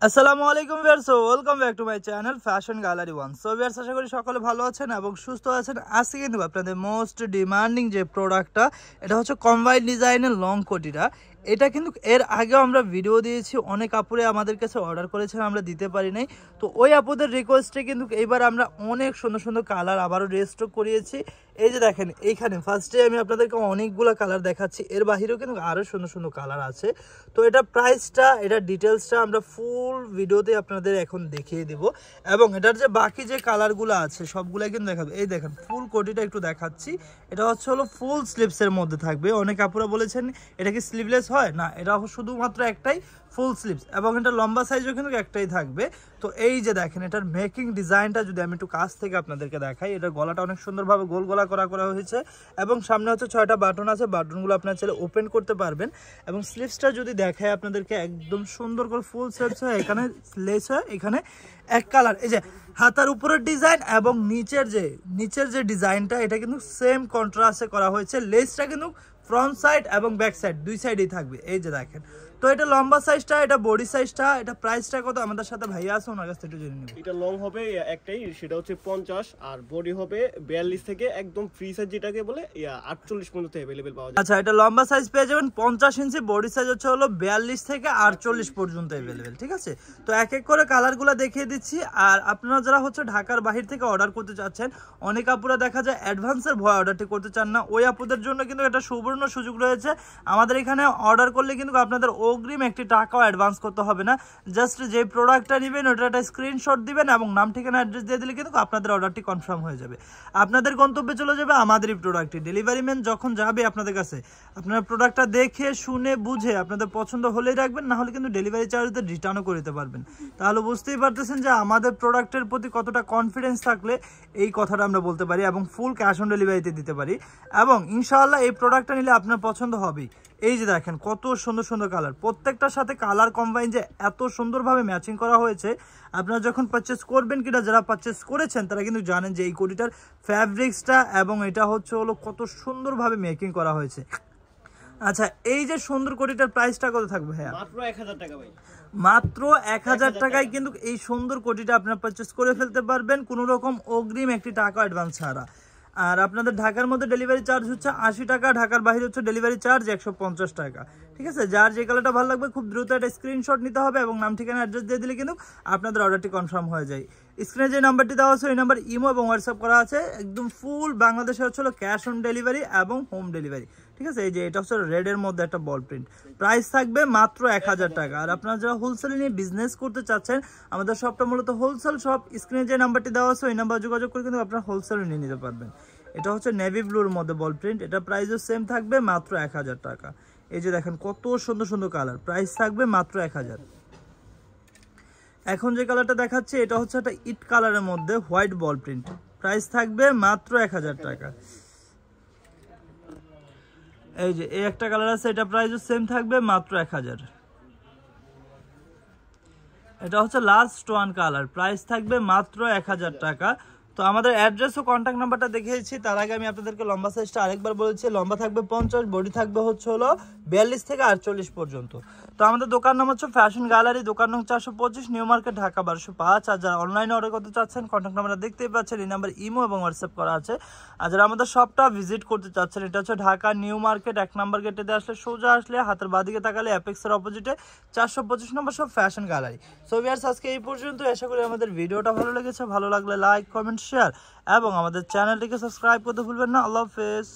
আসসালামু আলাইকুম viewers, welcome back to my channel fashion gallery one. So viewers, আশা করি সকলে ভালো আছেন এবং সুস্থ আছেন। আজকে কিন্তু আপনাদের মোস্ট ডিমান্ডিং যে প্রোডাক্টটা, এটা হচ্ছে কম্বাইন্ড ডিজাইনের লং কোটিটা। এটা কিন্তু এর আগেও আমরা ভিডিও দিয়েছি, অনেক আপুরে আমাদের কাছে অর্ডার করেছেন, আমরা দিতে পারি নাই। তো ওই আপুদের রিকোয়েস্টে কিন্তু এইবার আমরা অনেক সুন্দর সুন্দর কালার আবারও রিস্টক করিয়েছি। এই যে দেখেন, এইখানে ফার্স্টে আমি আপনাদেরকে অনেকগুলো কালার দেখাচ্ছি, এর বাহিরেও কিন্তু আরও সুন্দর সুন্দর কালার আছে। তো এটা প্রাইসটা, এটা ডিটেলসটা আমরা ফুল ভিডিওতে আপনাদের এখন দেখিয়ে দিব এবং এটার যে বাকি যে কালারগুলো আছে সবগুলাই কিন্তু দেখাবো। এই দেখেন, ফুল কোটিটা একটু দেখাচ্ছি। এটা হচ্ছে হলো ফুল স্লিভসের মধ্যে থাকবে। অনেক আপুরা বলেছেন এটা কি স্লিভলেস হয় না, এটা শুধুমাত্র একটাই ফুল স্লিভস এবং এটা লম্বা সাইজও কিন্তু একটাই থাকবে। তো এই যে দেখেন, এটার মেকিং ডিজাইনটা যদি আমি একটু কাছ থেকে আপনাদেরকে দেখাই, এটার গলাটা অনেক সুন্দরভাবে গোল গলা করা হয়েছে এবং সামনে হচ্ছে 6টা বাটন আছে। বাটনগুলো আপনারা চাইলে ওপেন করতে পারবেন এবং স্লিভসটা যদি দেখায় আপনাদেরকে, একদম সুন্দর করে ফুল স্লিভস হয়, এখানে লেস হয়, এখানে এক কালার। এই যে হাতার উপরের ডিজাইন এবং নিচের যে ডিজাইনটা, এটা কিন্তু সেম কন্ট্রাস্টে করা হয়েছে। লেসটা কিন্তু ফ্রন্ট সাইড এবং ব্যাক সাইড দুই সাইডেই থাকবে। এই যে দেখেন, তো এটা লম্বা সাইজটা, এটা বডি সাইজটা, এটা প্রাইসটা কত আমাদের সাথে ভাইয়া আছে, ওনার কাছ থেকে জেনে নিব। এটা লং হবে একটাই, সেটা হচ্ছে 50 আর বডি হবে 42 থেকে একদম ফ্রি সাইজ যেটাকে বলে 48 পর্যন্ত अवेलेबल পাওয়া যায়। আচ্ছা, এটা লম্বা সাইজ পেয়ে যাবেন 50 ইঞ্চি, বডি সাইজ হচ্ছে হলো 42 থেকে 48 পর্যন্ত अवेलेबल। ঠিক আছে, তো এক এক করে কালারগুলো দেখিয়ে দিচ্ছি। আর আপনারা যারা হচ্ছে ঢাকার বাহির থেকে অর্ডার করতে চাচ্ছেন, অনেক আপুরা দেখা যায় অ্যাডভান্সের ভয় অর্ডারটি করতে চান না, ওই আপুদের জন্য কিন্তু এটা সুবর্ণ সুযোগ রয়েছে। আমাদের এখানে অর্ডার করলে কিন্তু আপনাদের অগ্রিম একটি টাকাও অ্যাডভান্স করতে হবে না। জাস্ট যে প্রোডাক্টটা নেবেন ওটা একটা স্ক্রিনশট দিবেন এবং নাম ঠিকানা অ্যাড্রেস দিয়ে দিলে কিন্তু আপনাদের অর্ডারটি কনফার্ম হয়ে যাবে। আপনাদের গন্তব্যে চলে যাবে আমাদেরই প্রোডাক্টটি। ডেলিভারি ম্যান যখন যাবে আপনাদের কাছে, আপনারা প্রোডাক্টটা দেখে শুনে বুঝে আপনাদের পছন্দ হলেই রাখবেন, না হলে কিন্তু ডেলিভারি চার্জে রিটার্নও করে দিতে পারবেন। তাহলে বুঝতেই পারতেছেন যে আমাদের প্রোডাক্টের প্রতি কতটা কনফিডেন্স থাকলে এই কথাটা আমরা বলতে পারি এবং ফুল ক্যাশ অন ডেলিভারিতে দিতে পারি এবং ইনশাআল্লাহ এই প্রোডাক্টটা নিলে আপনার পছন্দ হবেই। এই যে দেখেন, কত সুন্দর সুন্দর কালার, প্রত্যেকটার সাথে কালার কম্বাইন যে এত সুন্দরভাবে ম্যাচিং করা হয়েছে। আপনারা যখন পারচেস করবেন, কিনা যারা পারচেস করেছেন তারা কিন্তু জানেন যে এই কোটিটার ফ্যাব্রিক্সটা এবং এটা হচ্ছে হলো কত সুন্দরভাবে মেকিং করা হয়েছে। আচ্ছা, এই যে সুন্দর কোটিটার প্রাইসটা কত থাকবে? হ্যাঁ, মাত্র 1000 টাকা ভাই, মাত্র 1000 টাকায় কিন্তু এই সুন্দর কোটিটা আপনারা পারচেস করে ফেলতে পারবেন, কোনো রকম অগ্রিম একটি টাকা অ্যাডভান্স ছাড়া। আর আপনাদের ঢাকার মধ্যে ডেলিভারি চার্জ হচ্ছে 80 টাকা, ঢাকার বাইরে হচ্ছে ডেলিভারি চার্জ 150 টাকা। ঠিক আছে, যার যে কালারটা ভালো লাগবে খুব দ্রুত একটা স্ক্রিনশট নিতে হবে এবং নাম ঠিকানা অ্যাড্রেস দিয়ে দিলে কিন্তু আপনাদের অর্ডারটি কনফার্ম হয়ে যায়। স্ক্রিনে যে নাম্বারটি দেওয়া আছে ওই নাম্বার ইমো এবং হোয়াটসঅ্যাপ করা আছে। একদম ফুল বাংলাদেশে হচ্ছে ক্যাশ অন ডেলিভারি এবং হোম ডেলিভারি। ঠিক আছে, এই যে এটা হচ্ছে রেডের মধ্যে একটা বল প্রিন্ট, প্রাইস থাকবে মাত্র 1000 টাকা। আর আপনারা যারা হোলসেল নিয়ে বিজনেস করতে চাচ্ছেন, আমাদের শপটা মূলত হোলসেল শপ। স্ক্রিনে যে নাম্বারটি দেওয়া আছে ওই নাম্বার যোগাযোগ করে কিন্তু আপনারা হোলসেল নিয়ে নিতে পারবেন। এটা হচ্ছে নেভি ব্লুর মধ্যে বল প্রিন্ট, এটা প্রাইসও সেম থাকবে মাত্র 1000 টাকা। এই যে দেখেন, কত সুন্দর সুন্দর কালার, প্রাইস থাকবে মাত্র 1000। এখন যে কালারটা দেখাচ্ছে এটা হচ্ছে একটা ইট কালারের মধ্যে হোয়াইট বল প্রিন্ট, প্রাইস থাকবে মাত্র 1000 টাকা। এই যে এই একটা কালার আছে, এটা প্রাইসও সেম থাকবে মাত্র 1000। এটা হচ্ছে লাস্ট ওয়ান কালার, প্রাইস থাকবে মাত্র 1000 টাকা। তো আমাদের অ্যাড্রেস ও কন্ট্যাক্ট নাম্বারটা দেখিয়েছি। তার আগে আমি আপনাদেরকে লম্বা সাইজটা আরেকবার বলেছি, লম্বা থাকবে 50, বডি থাকবে হচ্ছে হলো 42 থেকে 48 পর্যন্ত। তো আমাদের দোকান নাম হচ্ছে ফ্যাশন গ্যালারি, দোকান নং 425, নিউ মার্কেট, ঢাকা 1205। আর যারা অনলাইনে অর্ডার করতে চাচ্ছেন, কন্ট্যাক্ট নাম্বারটা দেখতেই পাচ্ছেন, এই নাম্বার ইমো এবং হোয়াটসঅ্যাপ করা আছে। আর যারা আমাদের শপটা ভিজিট করতে চাচ্ছেন, এটা হচ্ছে ঢাকা নিউ মার্কেট 1 নম্বর গেটে আসলে সোজা আসলে হাতের বাঁদিকে তাকালে অ্যাপেক্সের অপোজিটে 425 নম্বর সব ফ্যাশন গ্যালারি। সো ভিউয়ার্স, আজকে এই পর্যন্ত। আশা করি আমাদের ভিডিওটা ভালো লেগেছে। ভালো লাগলে লাইক, কমেন্ট, শেয়ার এবং আমাদের চ্যানেলটিকে সাবস্ক্রাইব করতে ভুলবেন না। আল্লাহ হাফেজ।